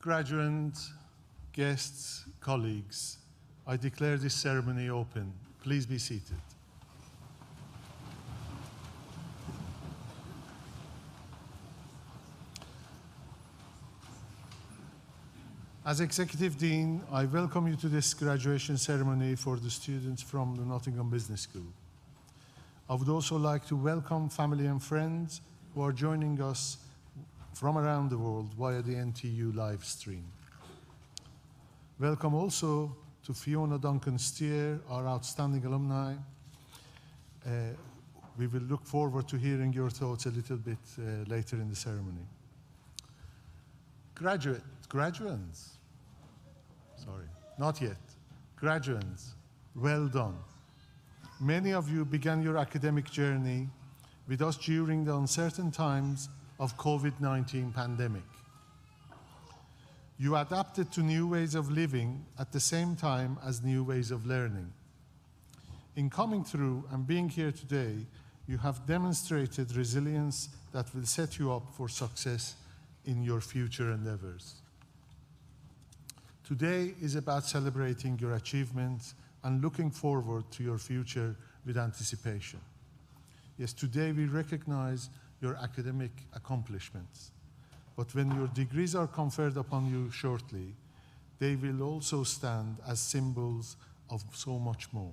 Graduates, guests, colleagues, I declare this ceremony open. Please be seated. As Executive Dean, I welcome you to this graduation ceremony for the students from the Nottingham Business School. I would also like to welcome family and friends who are joining us from around the world via the NTU live stream. Welcome also to Fiona Duncan-Steer, our outstanding alumni. We will look forward to hearing your thoughts a little bit later in the ceremony. Graduates, not yet. Graduates, well done. Many of you began your academic journey with us during the uncertain times of COVID-19 pandemic. You adapted to new ways of living at the same time as new ways of learning. In coming through and being here today, you have demonstrated resilience that will set you up for success in your future endeavors. Today is about celebrating your achievements and looking forward to your future with anticipation. Yes, today we recognize your academic accomplishments, but when your degrees are conferred upon you shortly, they will also stand as symbols of so much more.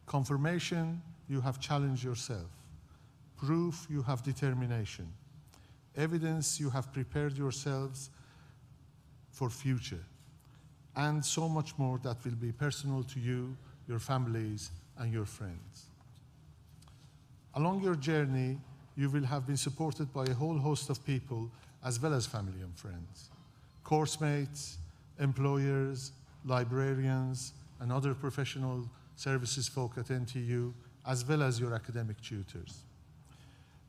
Confirmation, you have challenged yourself. Proof, you have determination. Evidence, you have prepared yourselves for future. And so much more that will be personal to you, your families, and your friends. Along your journey, you will have been supported by a whole host of people, as well as family and friends. Course mates, employers, librarians, and other professional services folk at NTU, as well as your academic tutors.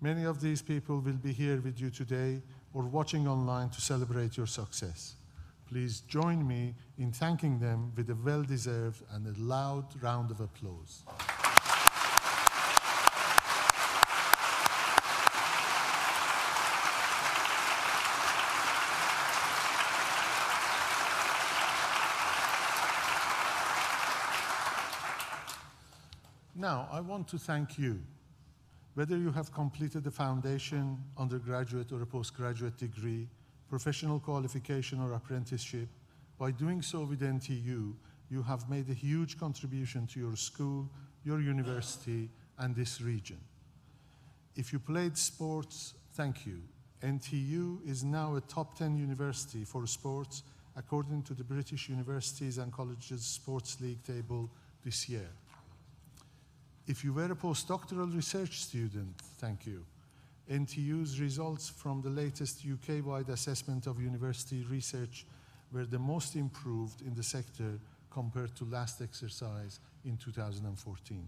Many of these people will be here with you today or watching online to celebrate your success. Please join me in thanking them with a well-deserved and a loud round of applause. Now, I want to thank you. Whether you have completed a foundation, undergraduate, or a postgraduate degree, professional qualification, or apprenticeship, by doing so with NTU, you have made a huge contribution to your school, your university, and this region. If you played sports, thank you. NTU is now a top 10 university for sports according to the British Universities and Colleges Sports League table this year. If you were a postdoctoral research student, thank you. NTU's results from the latest UK-wide assessment of university research were the most improved in the sector compared to last exercise in 2014.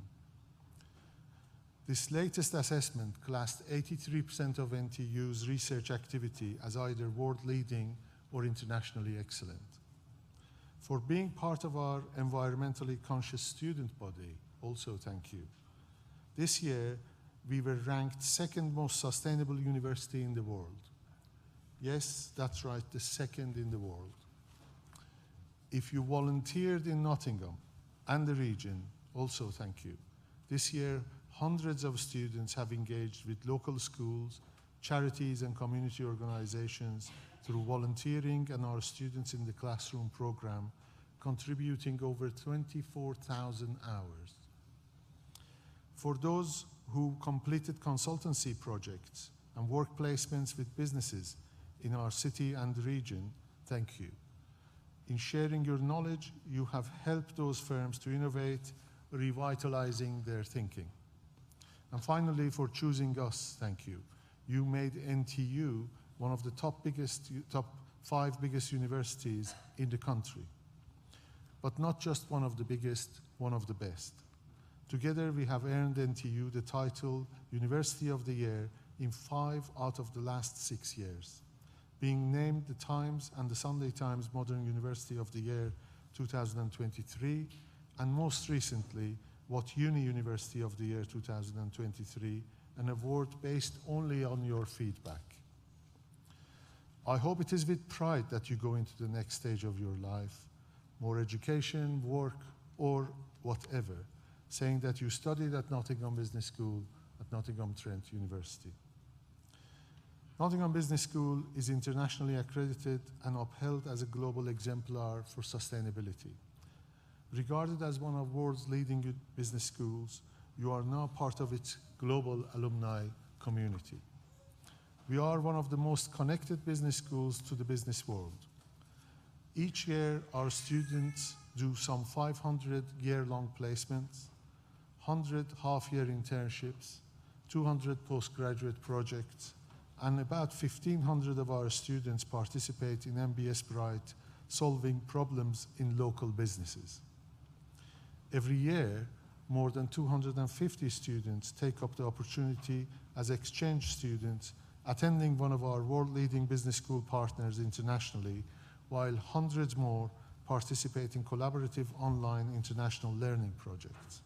This latest assessment classed 83% of NTU's research activity as either world-leading or internationally excellent. For being part of our environmentally conscious student body, also thank you. This year, we were ranked second most sustainable university in the world. Yes, that's right, the second in the world. If you volunteered in Nottingham and the region, also thank you. This year, hundreds of students have engaged with local schools, charities, and community organizations through volunteering and our Students in the Classroom program, contributing over 24,000 hours. For those who completed consultancy projects and work placements with businesses in our city and region, thank you. In sharing your knowledge, you have helped those firms to innovate, revitalizing their thinking. And finally, for choosing us, thank you. You made NTU one of the top 5 biggest universities in the country. But not just one of the biggest, one of the best. Together, we have earned NTU the title University of the Year in 5 out of the last 6 years, being named the Times and the Sunday Times Modern University of the Year 2023, and most recently, What Uni University of the Year 2023, an award based only on your feedback. I hope it is with pride that you go into the next stage of your life, more education, work, or whatever, saying that you studied at Nottingham Business School at Nottingham Trent University. Nottingham Business School is internationally accredited and upheld as a global exemplar for sustainability. Regarded as one of the world's leading business schools, you are now part of its global alumni community. We are one of the most connected business schools to the business world. Each year, our students do some 500 year-long placements, 100 half-year internships, 200 postgraduate projects, and about 1,500 of our students participate in MBS Bright, solving problems in local businesses. Every year, more than 250 students take up the opportunity as exchange students, attending one of our world-leading business school partners internationally, while hundreds more participate in collaborative online international learning projects,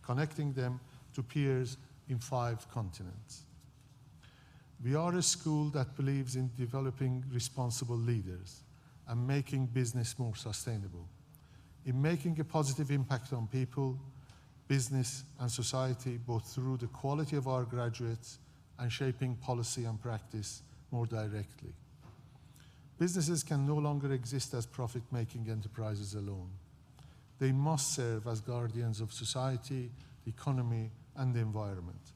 connecting them to peers in 5 continents. We are a school that believes in developing responsible leaders and making business more sustainable, in making a positive impact on people, business, and society, both through the quality of our graduates and shaping policy and practice more directly. Businesses can no longer exist as profit-making enterprises alone. They must serve as guardians of society, the economy, and the environment.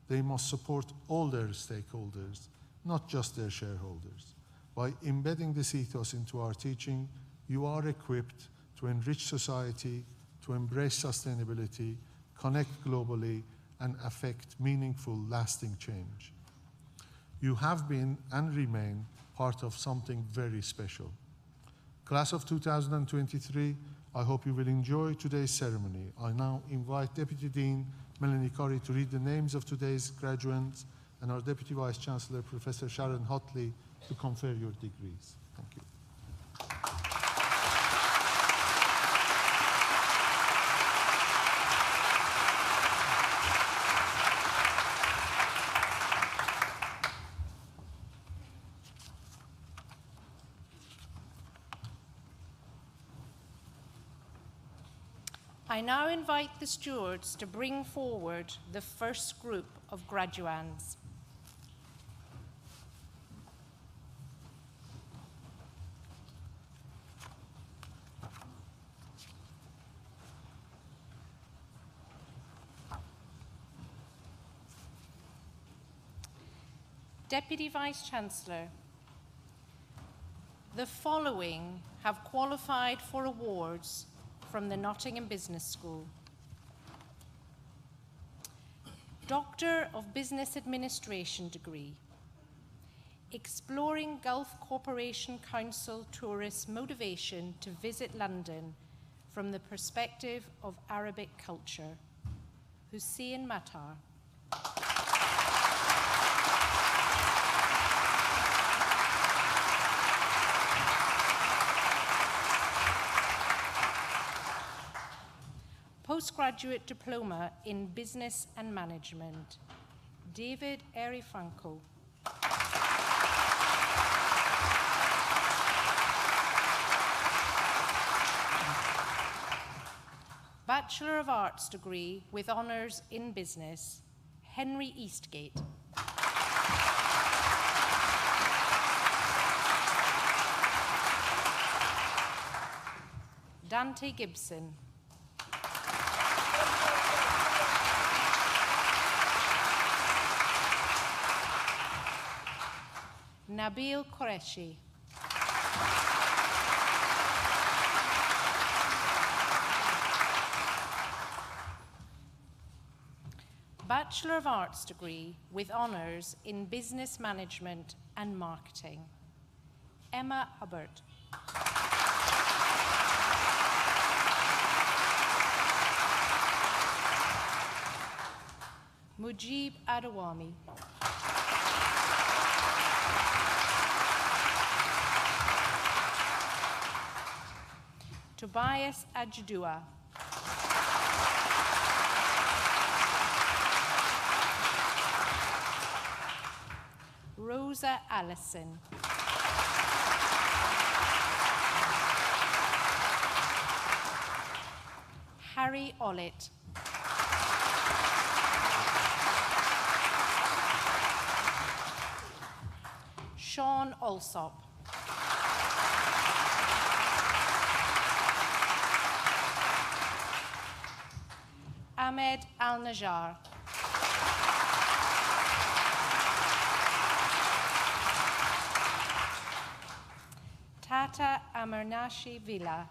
They must support all their stakeholders, not just their shareholders. By embedding this ethos into our teaching, you are equipped to enrich society, to embrace sustainability, connect globally, and affect meaningful, lasting change. You have been and remain part of something very special. Class of 2023, I hope you will enjoy today's ceremony. I now invite Deputy Dean Melanie Corrie to read the names of today's graduates and our Deputy Vice Chancellor, Professor Sharon Hotley, to confer your degrees. Thank you. I now invite the stewards to bring forward the first group of graduands. Deputy Vice-Chancellor, the following have qualified for awards from the Nottingham Business School. Doctor of Business Administration degree, exploring Gulf Cooperation Council tourists' motivation to visit London from the perspective of Arabic culture, Hussein Matar. Postgraduate Diploma in Business and Management, David Erifranco. Bachelor of Arts degree with honours in business, Henry Eastgate. Dante Gibson. Nabil Qureshi. Bachelor of Arts degree with honours in Business Management and Marketing, Emma Hubbard. Mujib Adawami. Tobias Ajudua. Rosa Allison. Harry Ollett. Sean Alsop. Ahmed Al-Najjar. Tata Amarnashi Villa.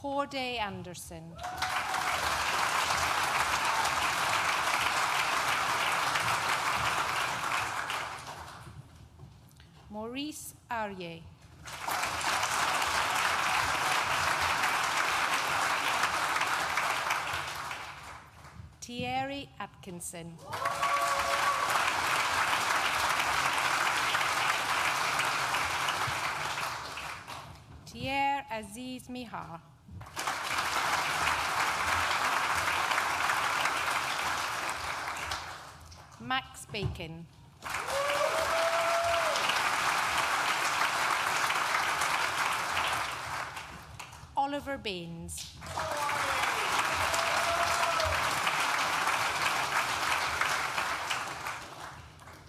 Corday Anderson. Maurice Arye. Thierry Atkinson. Thierry Aziz Mihar. Max Bacon. Oliver Baines.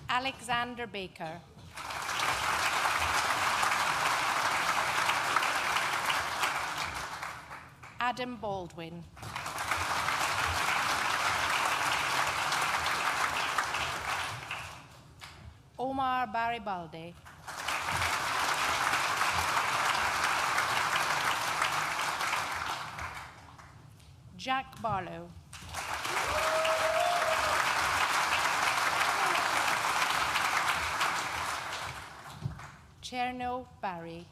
Alexander Baker. Adam Baldwin. Omar Baribaldi. Jack Barlow. Cherno Barry.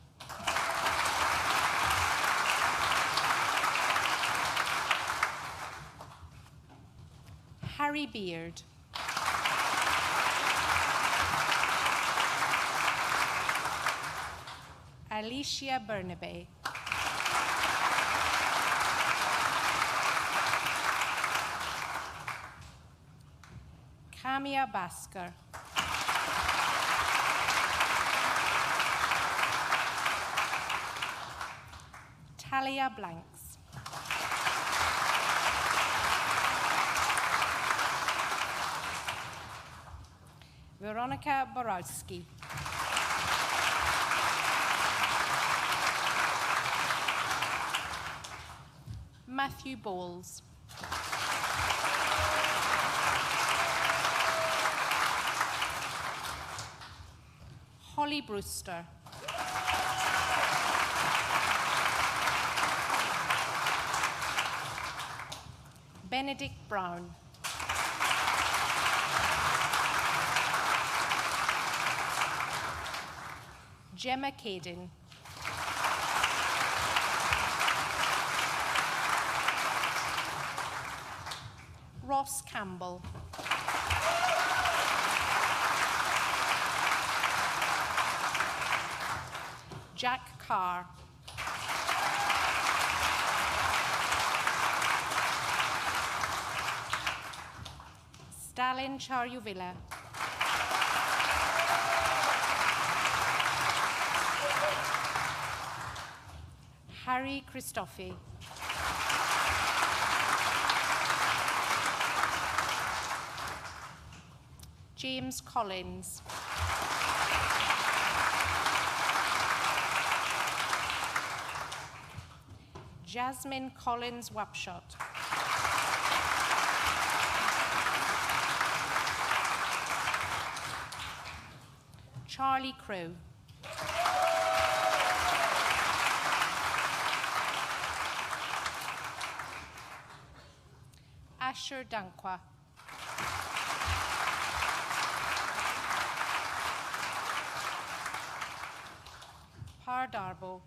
Harry Beard. Alicia Bernabe. Kamia Basker. Talia Blanks. Veronica Borowski. Matthew Bowles. Holly Brewster. Benedict Brown. Gemma Caden. Ross Campbell. Jack Carr. Stalin Charyuvilla. Harry Christophe. James Collins. Jasmine Collins Wapshot. Charlie Crow. Asher Dankwa. Par Darbo.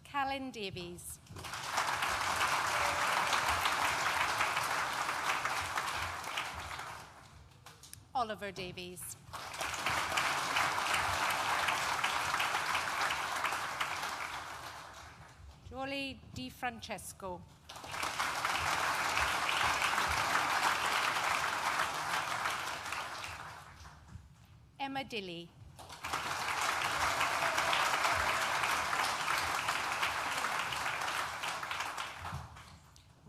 Callan Davies. Oliver Davies. Jolie Di Francesco. Emma Dilly.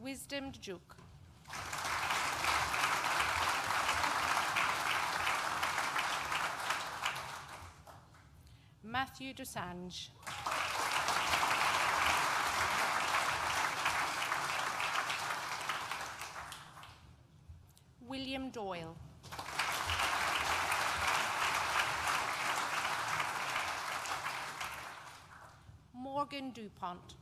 Wisdom Djuk. Matthew Dosange. William Doyle. Morgan DuPont.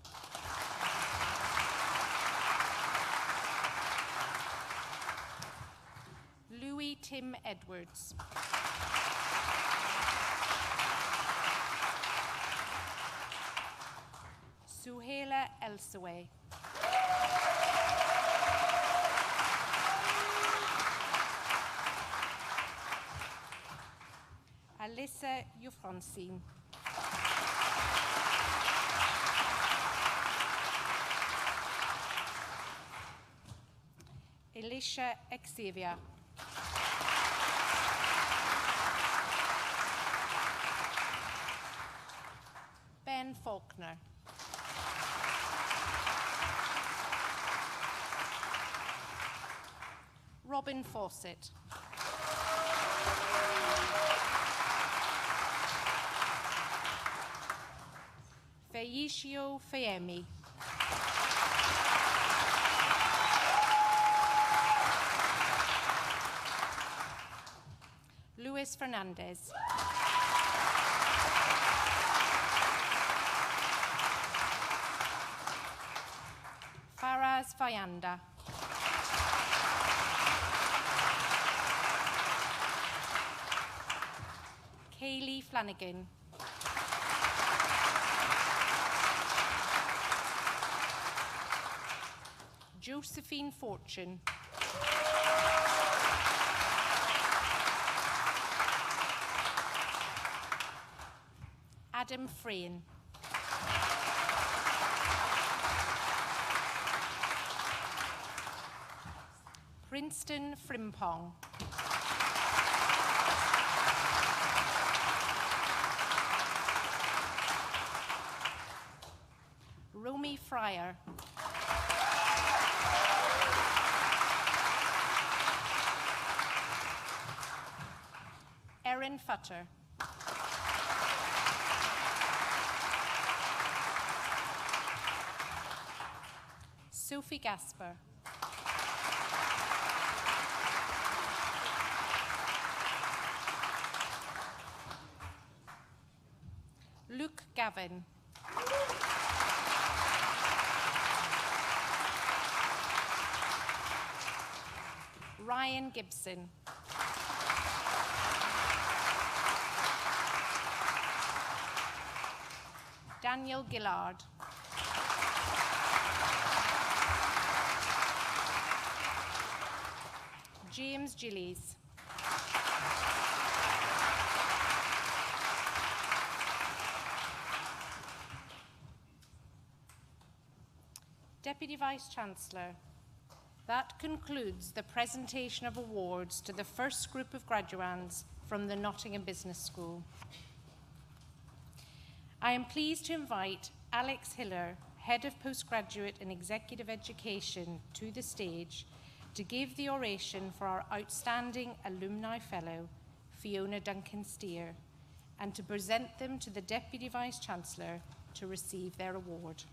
Louis Tim Edwards. Suhaila Elsaway. Alyssa Yufronsin. Elisha Xavier. Ben Faulkner. Robin Fawcett. Feicio Fayemi. Luis Fernandez. Faraz Fayanda. Kaylee Flanagan. Josephine Fortune. Adam Frayne. Princeton Frimpong. Romy Fryer. Erin Futter. Sophie Gasper. Luke Gavin. Ryan Gibson. Daniel Gillard. James Gillies. Deputy Vice-Chancellor, that concludes the presentation of awards to the first group of graduands from the Nottingham Business School. I am pleased to invite Alex Hiller, Head of Postgraduate and Executive Education, to the stage to give the oration for our outstanding Alumni Fellow, Fiona Duncan-Steer, and to present them to the Deputy Vice-Chancellor to receive their award.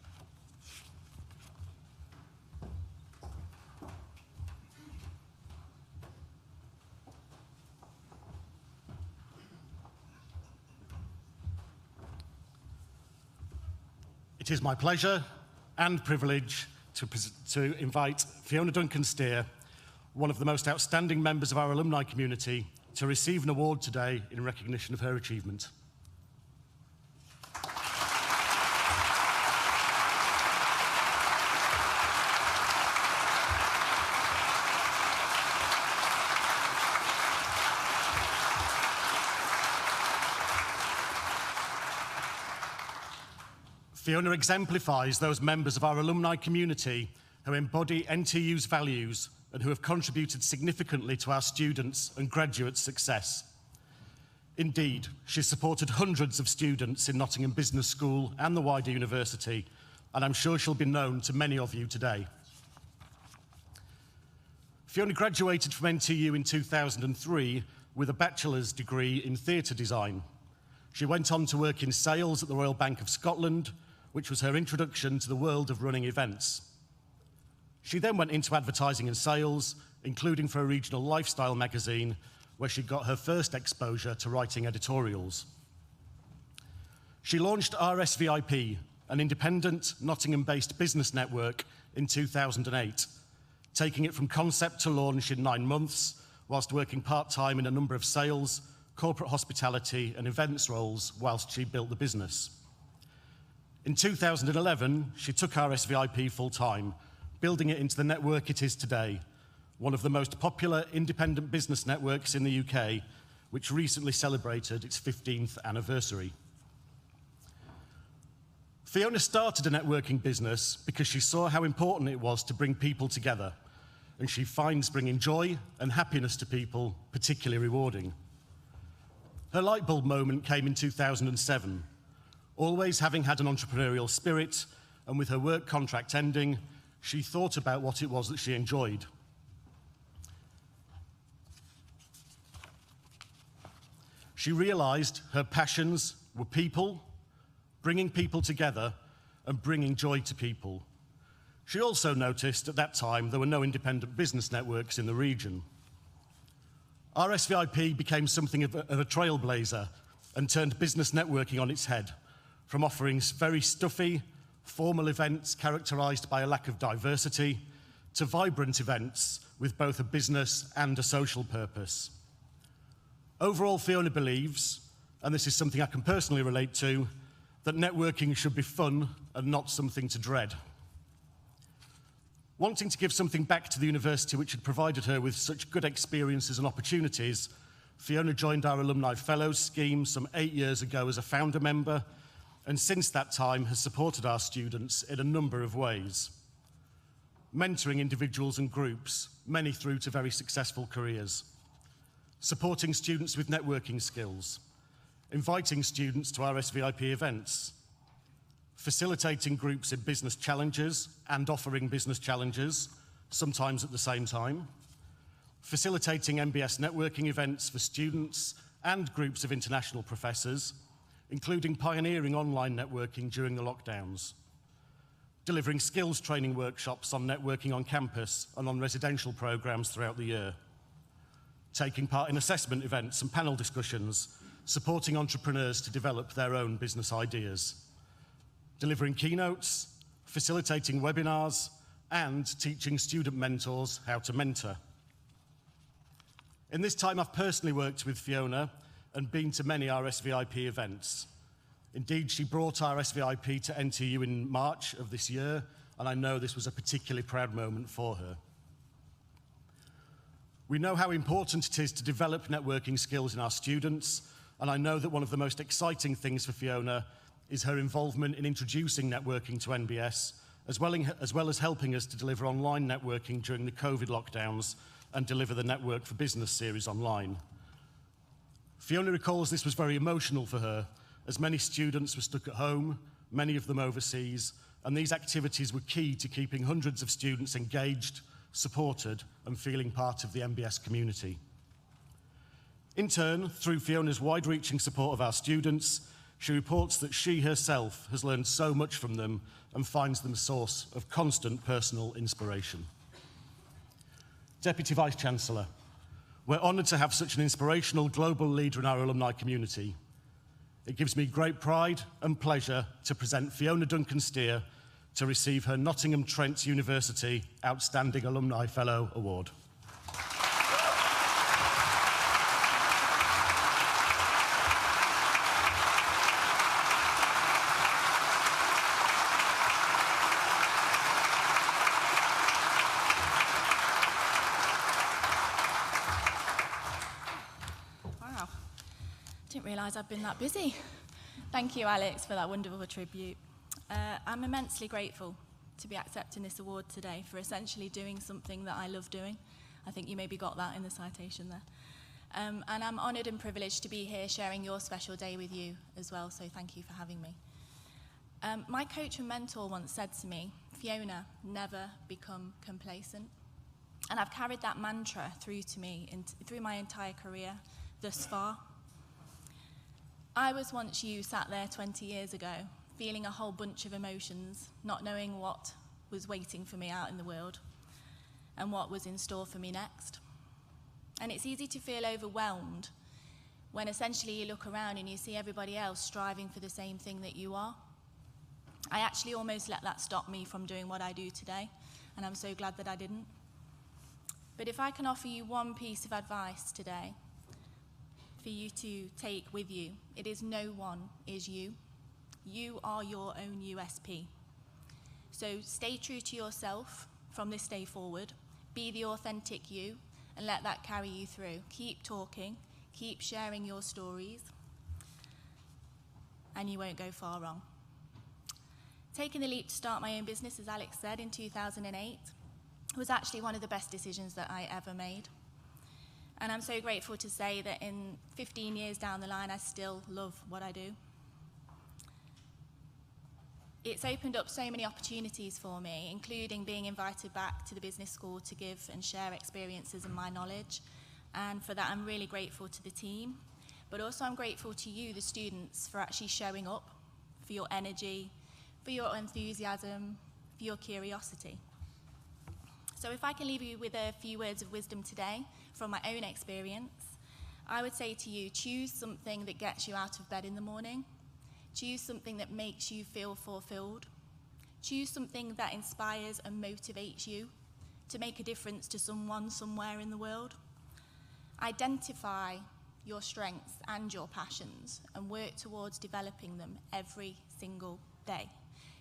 It is my pleasure and privilege to invite Fiona Duncan-Steer, one of the most outstanding members of our alumni community, to receive an award today in recognition of her achievement. Fiona exemplifies those members of our alumni community who embody NTU's values and who have contributed significantly to our students' and graduates' success. Indeed, she supported hundreds of students in Nottingham Business School and the wider university, and I'm sure she'll be known to many of you today. Fiona graduated from NTU in 2003 with a bachelor's degree in theatre design. She went on to work in sales at the Royal Bank of Scotland, which was her introduction to the world of running events. She then went into advertising and sales, including for a regional lifestyle magazine, where she got her first exposure to writing editorials. She launched RSVIP, an independent Nottingham-based business network, in 2008, taking it from concept to launch in 9 months, whilst working part-time in a number of sales, corporate hospitality and events roles whilst she built the business. In 2011, she took RSVIP full-time, building it into the network it is today, one of the most popular independent business networks in the UK, which recently celebrated its 15th anniversary. Fiona started a networking business because she saw how important it was to bring people together, and she finds bringing joy and happiness to people particularly rewarding. Her light bulb moment came in 2007. Always having had an entrepreneurial spirit, and with her work contract ending, she thought about what it was that she enjoyed. She realised her passions were people, bringing people together, and bringing joy to people. She also noticed at that time there were no independent business networks in the region. RSVIP became something of a trailblazer and turned business networking on its head, from offering very stuffy, formal events characterised by a lack of diversity, to vibrant events with both a business and a social purpose. Overall, Fiona believes, and this is something I can personally relate to, that networking should be fun and not something to dread. Wanting to give something back to the university which had provided her with such good experiences and opportunities, Fiona joined our Alumni Fellows scheme some 8 years ago as a founder member, and since that time has supported our students in a number of ways. Mentoring individuals and groups, many through to very successful careers. Supporting students with networking skills, inviting students to RSVIP events, facilitating groups in business challenges and offering business challenges, sometimes at the same time, facilitating MBS networking events for students and groups of international professors, including pioneering online networking during the lockdowns, delivering skills training workshops on networking on campus and on residential programs throughout the year, taking part in assessment events and panel discussions, supporting entrepreneurs to develop their own business ideas, delivering keynotes, facilitating webinars, and teaching student mentors how to mentor. In this time, I've personally worked with Fiona and been to many RSVIP events. Indeed, she brought RSVIP to NTU in March of this year, and I know this was a particularly proud moment for her. We know how important it is to develop networking skills in our students, and I know that one of the most exciting things for Fiona is her involvement in introducing networking to NBS, as well as helping us to deliver online networking during the COVID lockdowns and deliver the Network for Business series online. Fiona recalls this was very emotional for her, as many students were stuck at home, many of them overseas, and these activities were key to keeping hundreds of students engaged, supported, and feeling part of the NBS community. In turn, through Fiona's wide-reaching support of our students, she reports that she herself has learned so much from them and finds them a source of constant personal inspiration. Deputy Vice-Chancellor, we're honoured to have such an inspirational global leader in our alumni community. It gives me great pride and pleasure to present Fiona Duncan-Steer to receive her Nottingham Trent University Outstanding Alumni Fellow Award. Didn't realise I'd been that busy. Thank you, Alex, for that wonderful tribute. I'm immensely grateful to be accepting this award today for essentially doing something that I love doing. I think you maybe got that in the citation there. And I'm honoured and privileged to be here sharing your special day with you as well, so thank you for having me. My coach and mentor once said to me, Fiona, never become complacent. And I've carried that mantra through my entire career thus far. I was once you sat there 20 years ago, feeling a whole bunch of emotions, not knowing what was waiting for me out in the world and what was in store for me next. And it's easy to feel overwhelmed when essentially you look around and you see everybody else striving for the same thing that you are. I actually almost let that stop me from doing what I do today, and I'm so glad that I didn't. But if I can offer you one piece of advice today for you to take with you, it is no one is you. You are your own USP. So stay true to yourself from this day forward. Be the authentic you and let that carry you through. Keep talking, keep sharing your stories, and you won't go far wrong. Taking the leap to start my own business, as Alex said, in 2008 was actually one of the best decisions that I ever made. And I'm so grateful to say that in 15 years down the line, I still love what I do. It's opened up so many opportunities for me, including being invited back to the business school to give and share experiences and my knowledge. And for that, I'm really grateful to the team. But also I'm grateful to you, the students, for actually showing up, for your energy, for your enthusiasm, for your curiosity. So if I can leave you with a few words of wisdom today from my own experience, I would say to you, choose something that gets you out of bed in the morning. Choose something that makes you feel fulfilled. Choose something that inspires and motivates you to make a difference to someone somewhere in the world. Identify your strengths and your passions and work towards developing them every single day.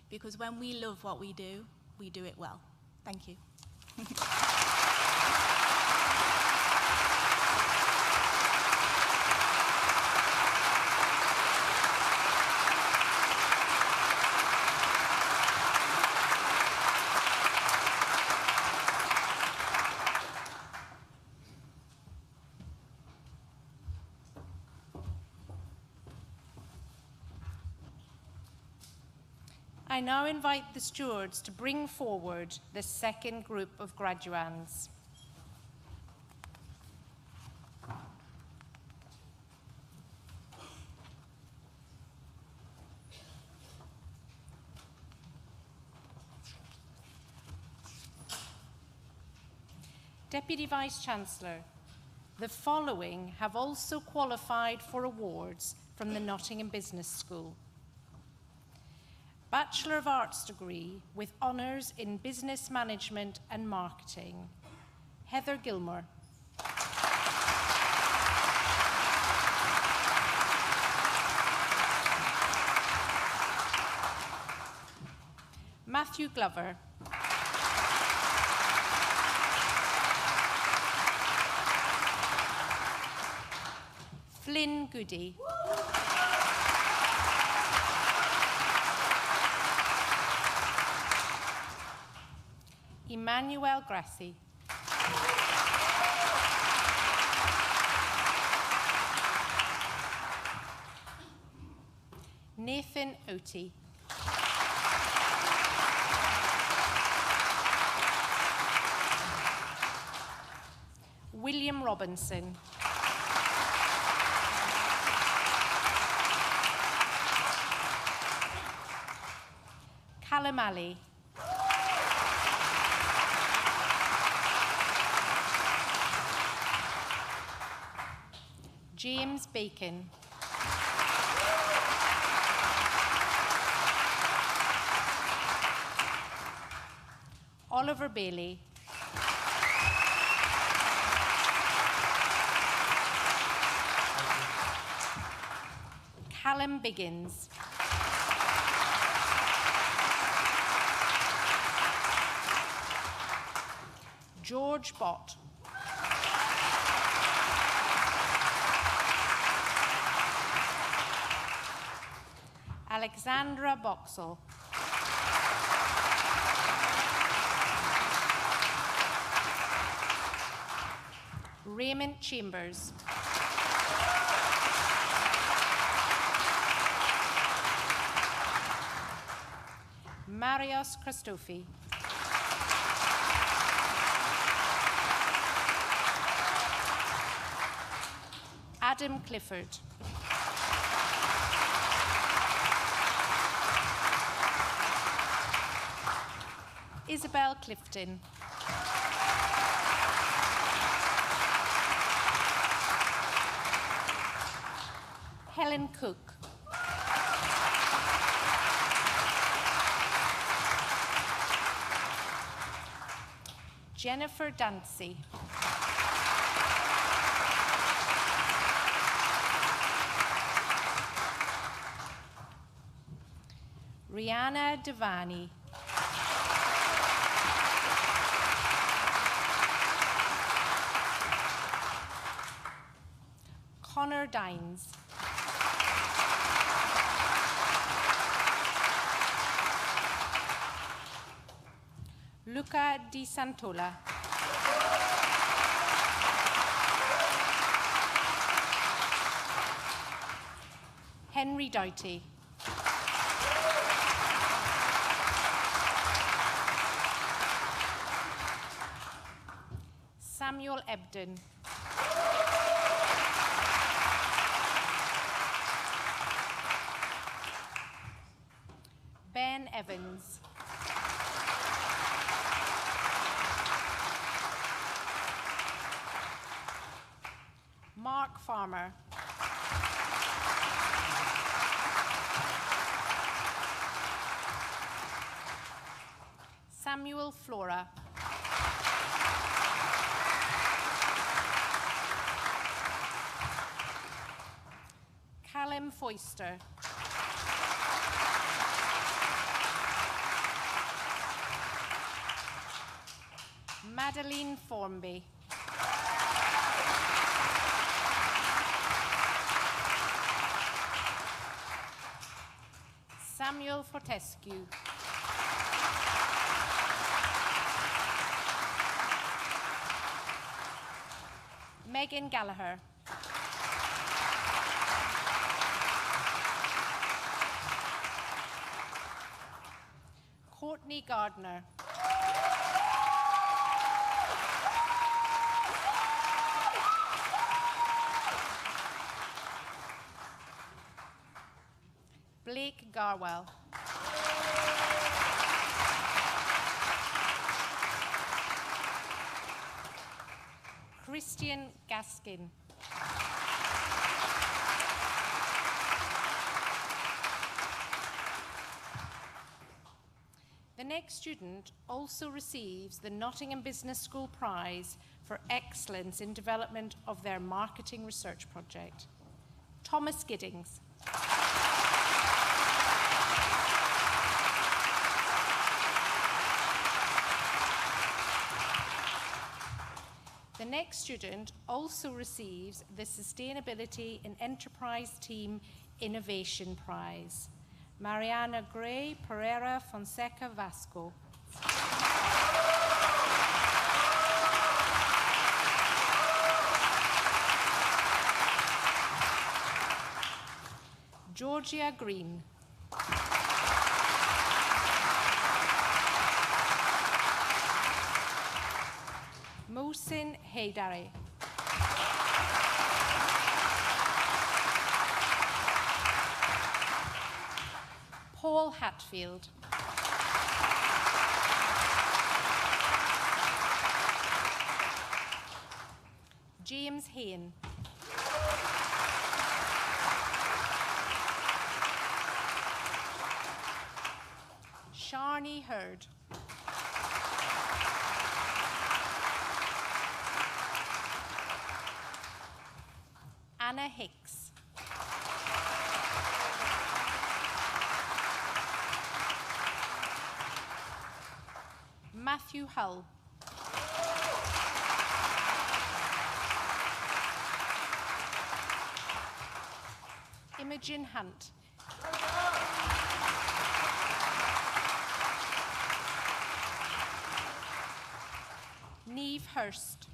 Because when we love what we do it well. Thank you. I now invite the stewards to bring forward the second group of graduands. Deputy Vice-Chancellor, the following have also qualified for awards from the Nottingham Business School. Bachelor of Arts degree with honours in Business Management and Marketing, Heather Gilmore. Matthew Glover. Flynn Goody. Emmanuel Grassi. Nathan Oti. William Robinson. Callum Ali. James Bacon. Oliver Bailey. Callum Biggins. George Bott. Alexandra Boxall. Raymond Chambers. Marios Christofi. Adam Clifford. Isabel Clifton. Helen Cook. Jennifer Dancy. Rihanna Devani. Connor Dines. Luca Di Santola. Henry Doughty. Samuel Ebden. Ben Evans. Mark Farmer. Samuel Flora. Callum Foister. Madeline Formby. Samuel Fortescue. Megan Gallagher. Courtney Gardner. Blake Garwell. Christian Gaskin. The next student also receives the Nottingham Business School Prize for excellence in development of their marketing research project. Thomas Giddings. The next student also receives the Sustainability and Enterprise Team Innovation Prize. Mariana Gray Pereira Fonseca Vasco. Georgia Green. Mohsin Haydari. Paul Hatfield. James Hain. Sharni Hurd. Anna Hicks. Matthew Hull. Imogen Hunt. Neve Hurst.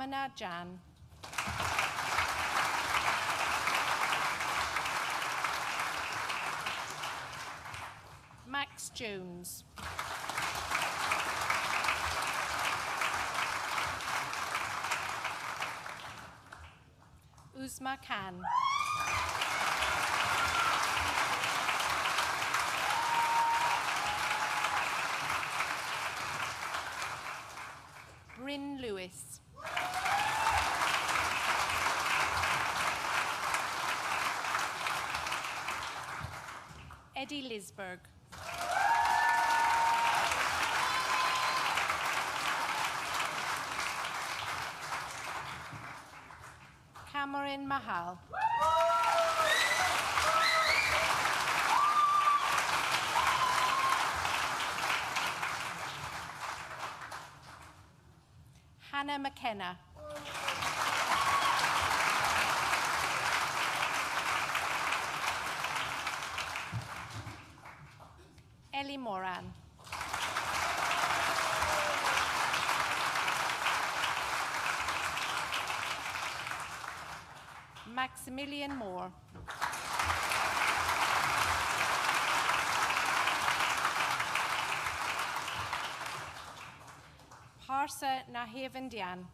Ramana Jan. Max Jones. Uzma Khan. Bryn Lewis. Eddie Lisberg. Cameron Mahal. Hannah McKenna. Ellie Moran. Maximilian Moore. Parsa Nahevandian.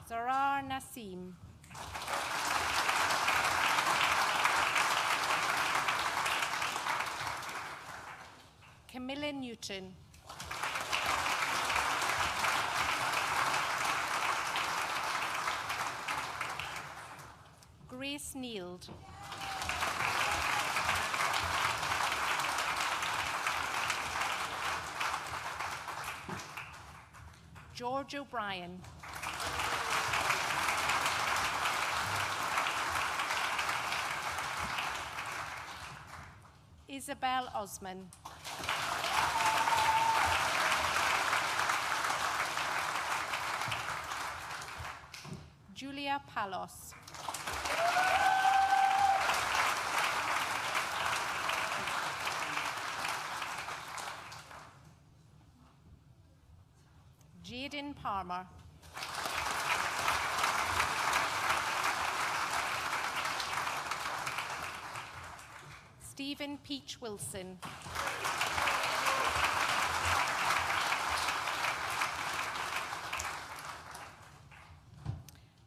Zarar Nasim. Camilla Newton. Grace Neild. George O'Brien. Isabel Osman. Julia Palos. Jaden Palmer. Stephen Peach Wilson.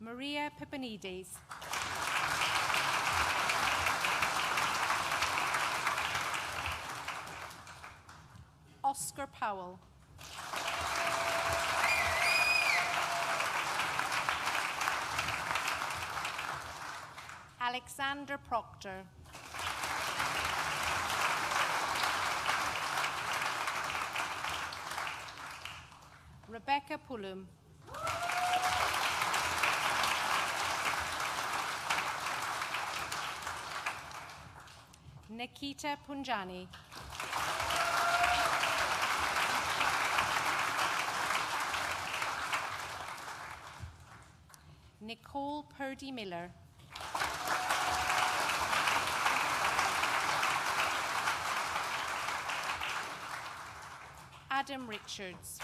Maria Pipanides. Oscar Powell. Alexander Proctor. Rebecca Pullum. Nikita Punjani. Nicole Purdy Miller. Adam Richards.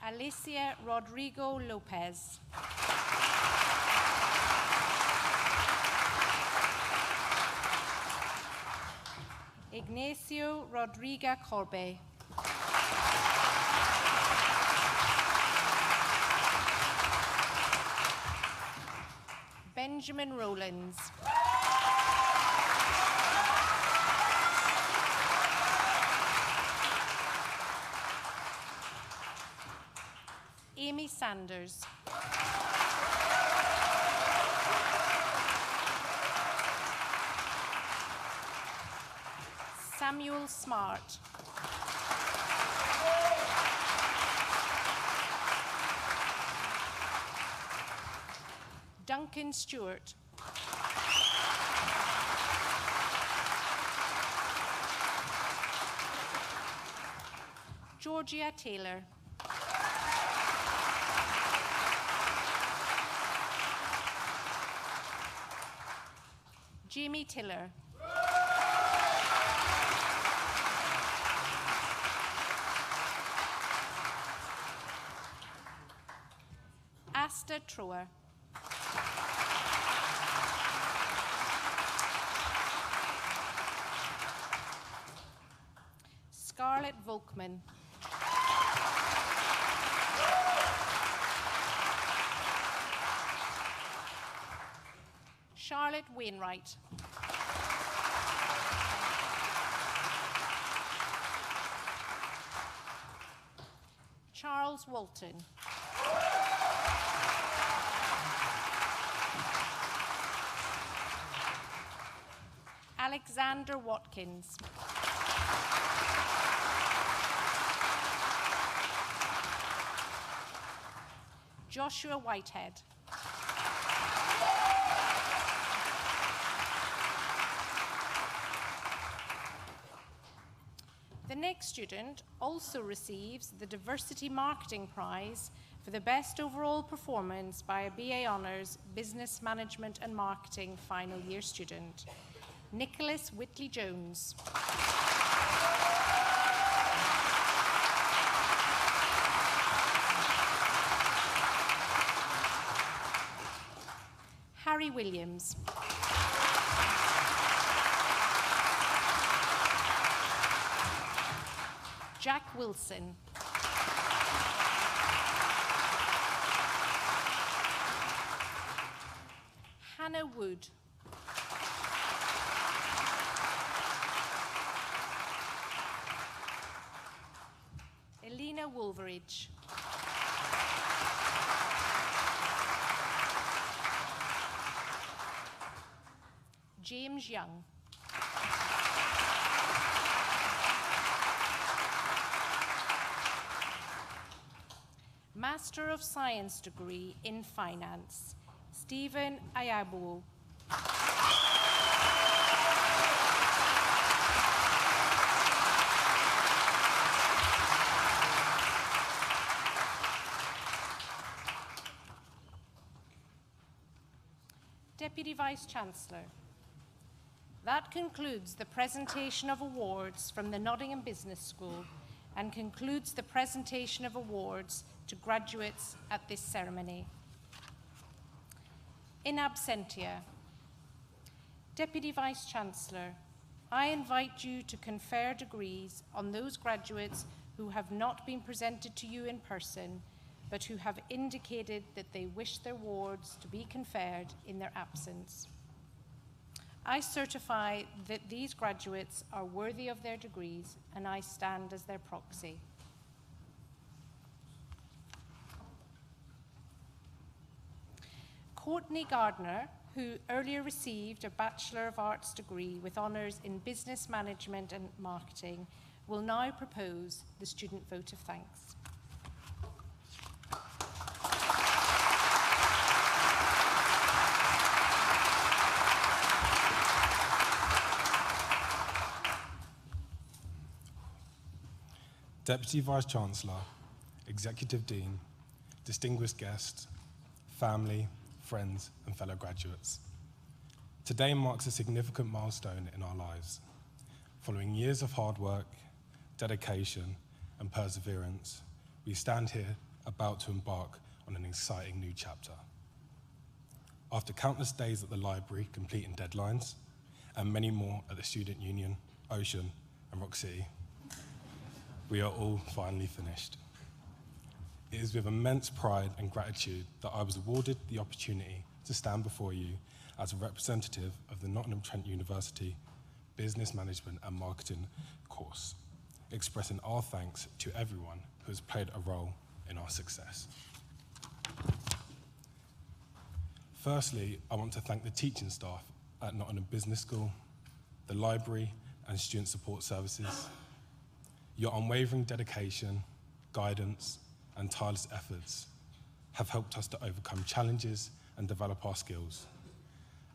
Alicia Rodrigo Lopez. Ignacio Rodriga Corbe. Benjamin Rowlands. Amy Sanders. Samuel Smart. Duncan Stewart. Georgia Taylor. Jamie Tiller. Asta Troer. Scarlett Volkman. Charlotte Wainwright. Charles Walton. Alexander Watkins. Joshua Whitehead. The next student also receives the Diversity Marketing Prize for the best overall performance by a BA Honours Business Management and Marketing final year student, Nicholas Whitley-Jones. Harry Williams. Jack Wilson. Hannah Wood. Elena Wolveridge. James Young. Master of Science degree in Finance, Stephen Ayabu. Deputy Vice-Chancellor. That concludes the presentation of awards from the Nottingham Business School and concludes the presentation of awards to graduates at this ceremony. In absentia, Deputy Vice-Chancellor, I invite you to confer degrees on those graduates who have not been presented to you in person, but who have indicated that they wish their awards to be conferred in their absence. I certify that these graduates are worthy of their degrees, and I stand as their proxy. Courtney Gardner, who earlier received a Bachelor of Arts degree with honours in Business Management and Marketing, will now propose the student vote of thanks. Deputy Vice-Chancellor, Executive Dean, distinguished guests, family, friends, and fellow graduates. Today marks a significant milestone in our lives. Following years of hard work, dedication, and perseverance, we stand here about to embark on an exciting new chapter. After countless days at the library completing deadlines, and many more at the Student Union, Ocean, and Rock City, we are all finally finished. It is with immense pride and gratitude that I was awarded the opportunity to stand before you as a representative of the Nottingham Trent University Business Management and Marketing course, expressing our thanks to everyone who has played a role in our success. Firstly, I want to thank the teaching staff at Nottingham Business School, the library and student support services. Your unwavering dedication, guidance, and tireless efforts have helped us to overcome challenges and develop our skills.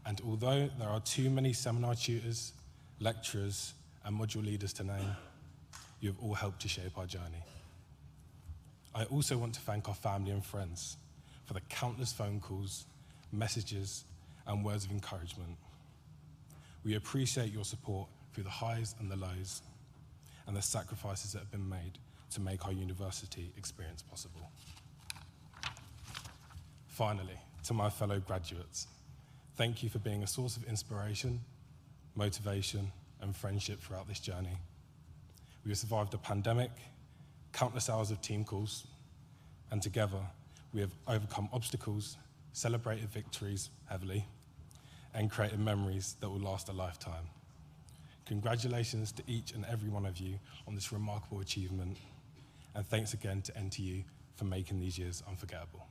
And although there are too many seminar tutors, lecturers, and module leaders to name, you have all helped to shape our journey. I also want to thank our family and friends for the countless phone calls, messages, and words of encouragement. We appreciate your support through the highs and the lows and the sacrifices that have been made to make our university experience possible. Finally, to my fellow graduates, thank you for being a source of inspiration, motivation, and friendship throughout this journey. We have survived a pandemic, countless hours of team calls, and together we have overcome obstacles, celebrated victories heavily, and created memories that will last a lifetime. Congratulations to each and every one of you on this remarkable achievement, and thanks again to NTU for making these years unforgettable.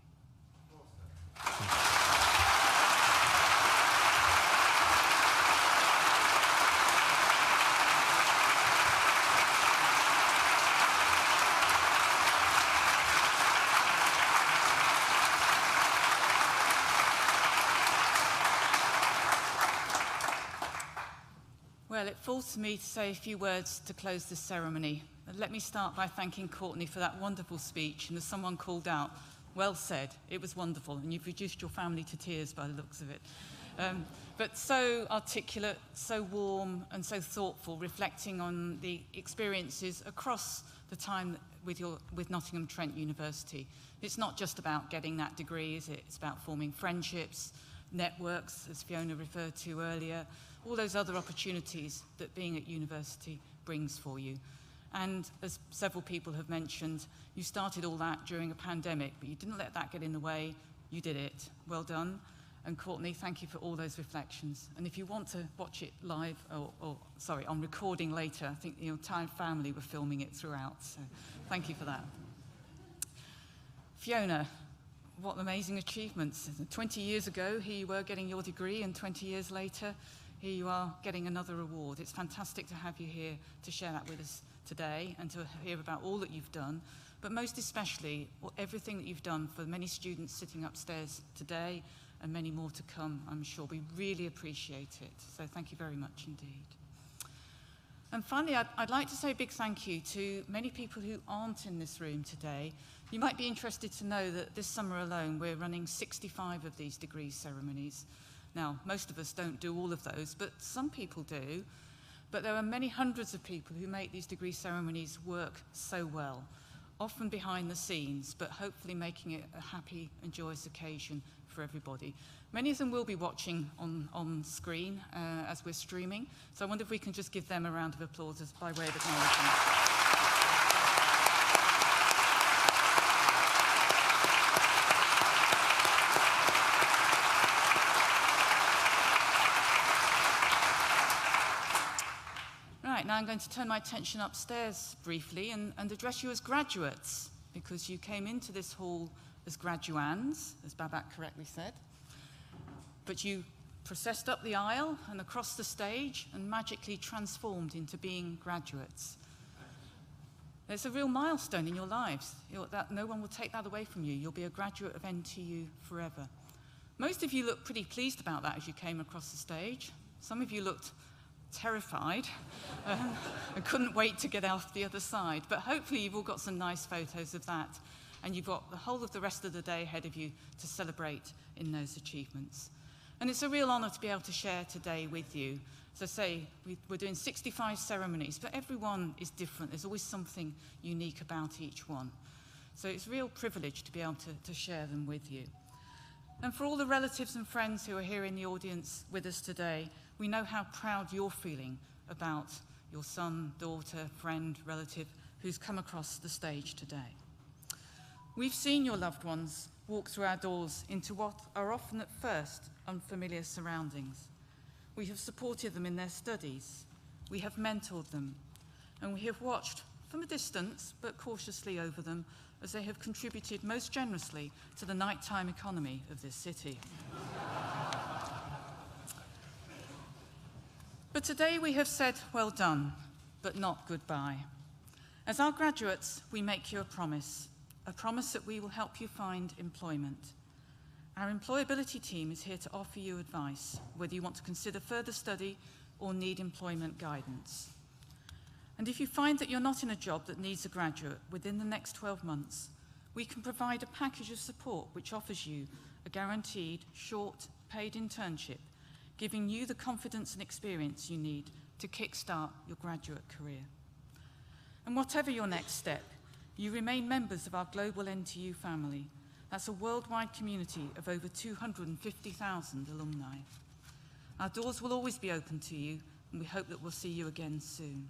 Well, it falls to me to say a few words to close this ceremony. Let me start by thanking Courtney for that wonderful speech, and as someone called out, well said, it was wonderful, and you've reduced your family to tears by the looks of it. But so articulate, so warm, and so thoughtful, reflecting on the experiences across the time with Nottingham Trent University. It's not just about getting that degree, is it? It's about forming friendships, networks, as Fiona referred to earlier, all those other opportunities that being at university brings for you. And as several people have mentioned, you started all that during a pandemic, but you didn't let that get in the way. You did it. Well done. And Courtney, thank you for all those reflections. And if you want to watch it live, on recording later, I think the entire family were filming it throughout, so thank you for that. Fiona, what amazing achievements. 20 years ago, here you were getting your degree, and 20 years later, here you are getting another award. It's fantastic to have you here to share that with us today and to hear about all that you've done, but most especially everything that you've done for many students sitting upstairs today and many more to come, I'm sure. We really appreciate it. So thank you very much indeed. And finally, I'd like to say a big thank you to many people who aren't in this room today. You might be interested to know that this summer alone, we're running 65 of these degree ceremonies. Now, most of us don't do all of those, but some people do. But there are many hundreds of people who make these degree ceremonies work so well, often behind the scenes, but hopefully making it a happy and joyous occasion for everybody. Many of them will be watching on screen as we're streaming, so I wonder if we can just give them a round of applause by way of acknowledgement. Now I'm going to turn my attention upstairs briefly and address you as graduates, because you came into this hall as graduands, as Babak correctly said, but you processed up the aisle and across the stage and magically transformed into being graduates. It's a real milestone in your lives. No one will take that away from you. You'll be a graduate of NTU forever. Most of you look pretty pleased about that as you came across the stage. Some of you looked terrified and couldn't wait to get off the other side. But hopefully you've all got some nice photos of that, and you've got the whole of the rest of the day ahead of you to celebrate in those achievements. And it's a real honour to be able to share today with you. As I say, we're doing 65 ceremonies, but everyone is different. There's always something unique about each one. So it's a real privilege to be able to share them with you. And for all the relatives and friends who are here in the audience with us today, we know how proud you're feeling about your son, daughter, friend, relative who's come across the stage today. We've seen your loved ones walk through our doors into what are often at first unfamiliar surroundings. We have supported them in their studies. We have mentored them. And we have watched from a distance, but cautiously over them, as they have contributed most generously to the nighttime economy of this city. But today we have said, well done, but not goodbye. As our graduates, we make you a promise that we will help you find employment. Our employability team is here to offer you advice, whether you want to consider further study or need employment guidance. And if you find that you're not in a job that needs a graduate within the next 12 months, we can provide a package of support which offers you a guaranteed short paid internship, giving you the confidence and experience you need to kickstart your graduate career. And whatever your next step, you remain members of our global NTU family. That's a worldwide community of over 250,000 alumni. Our doors will always be open to you, and we hope that we'll see you again soon.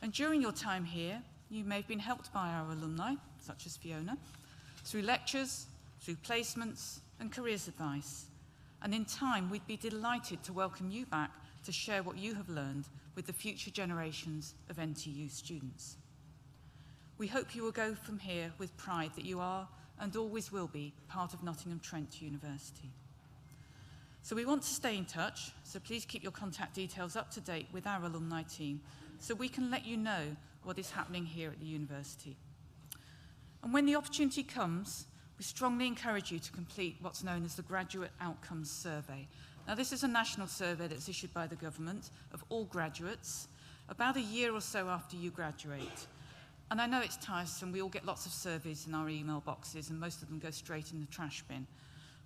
And during your time here, you may have been helped by our alumni, such as Fiona, through lectures, through placements, and careers advice. And in time, we'd be delighted to welcome you back to share what you have learned with the future generations of NTU students. We hope you will go from here with pride that you are and always will be part of Nottingham Trent University. So we want to stay in touch, so please keep your contact details up to date with our alumni team so we can let you know what is happening here at the university. And when the opportunity comes, we strongly encourage you to complete what's known as the Graduate Outcomes Survey. Now, this is a national survey that's issued by the government of all graduates about a year or so after you graduate. And I know it's tiresome, we all get lots of surveys in our email boxes and most of them go straight in the trash bin.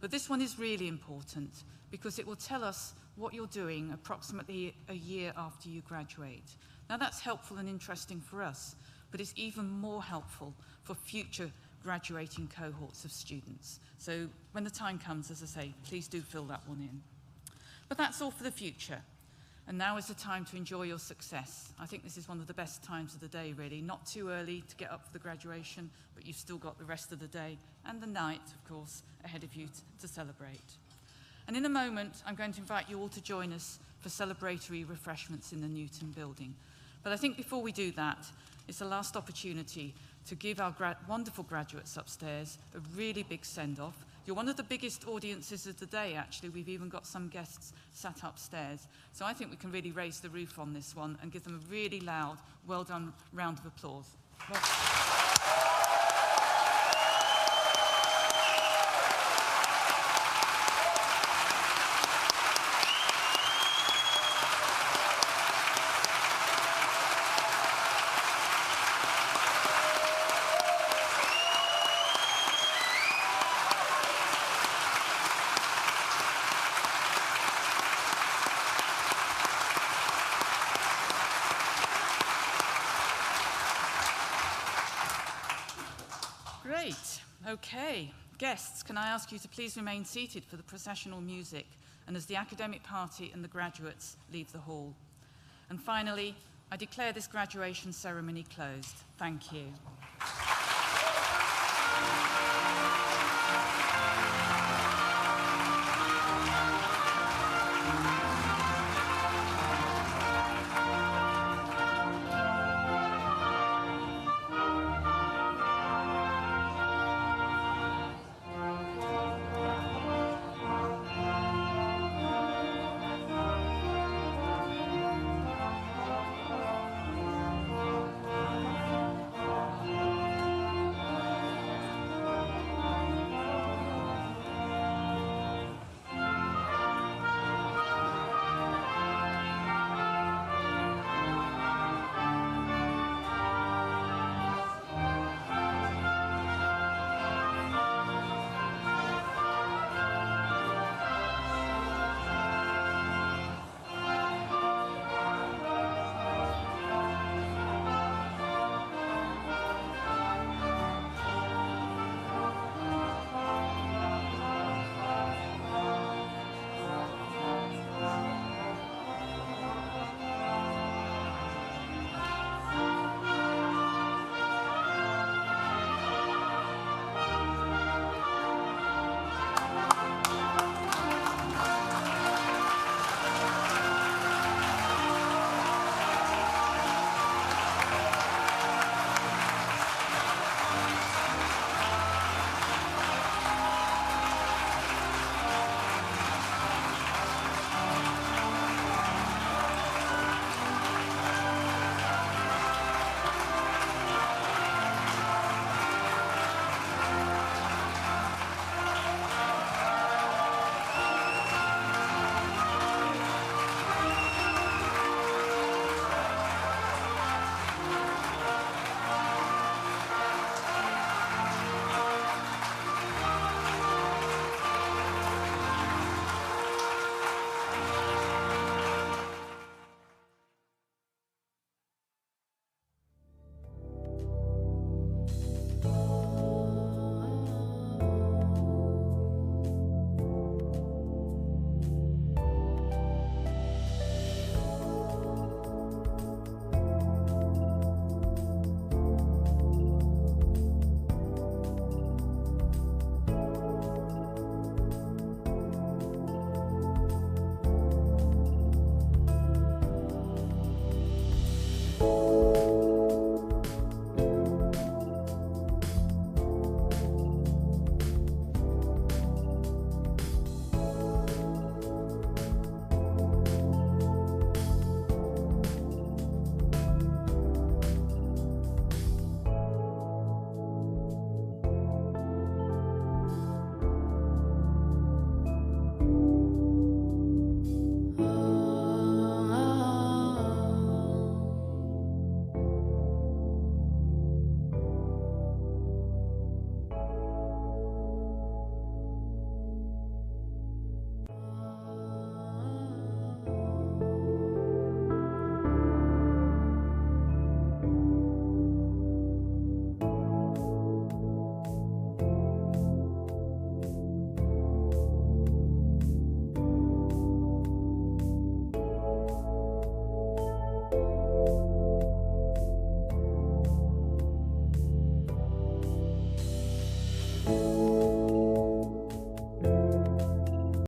But this one is really important because it will tell us what you're doing approximately a year after you graduate. Now, that's helpful and interesting for us, but it's even more helpful for future graduating cohorts of students. So when the time comes, as I say, please do fill that one in. But that's all for the future. And now is the time to enjoy your success. I think this is one of the best times of the day, really. Not too early to get up for the graduation, but you've still got the rest of the day and the night, of course, ahead of you to celebrate. And in a moment, I'm going to invite you all to join us for celebratory refreshments in the Newton building. But I think before we do that, it's the last opportunity to give our wonderful graduates upstairs a really big send-off. You're one of the biggest audiences of the day, actually. We've even got some guests sat upstairs. So I think we can really raise the roof on this one and give them a really loud, well done round of applause. Well, great. Okay. Guests, can I ask you to please remain seated for the processional music and as the academic party and the graduates leave the hall. And finally, I declare this graduation ceremony closed. Thank you.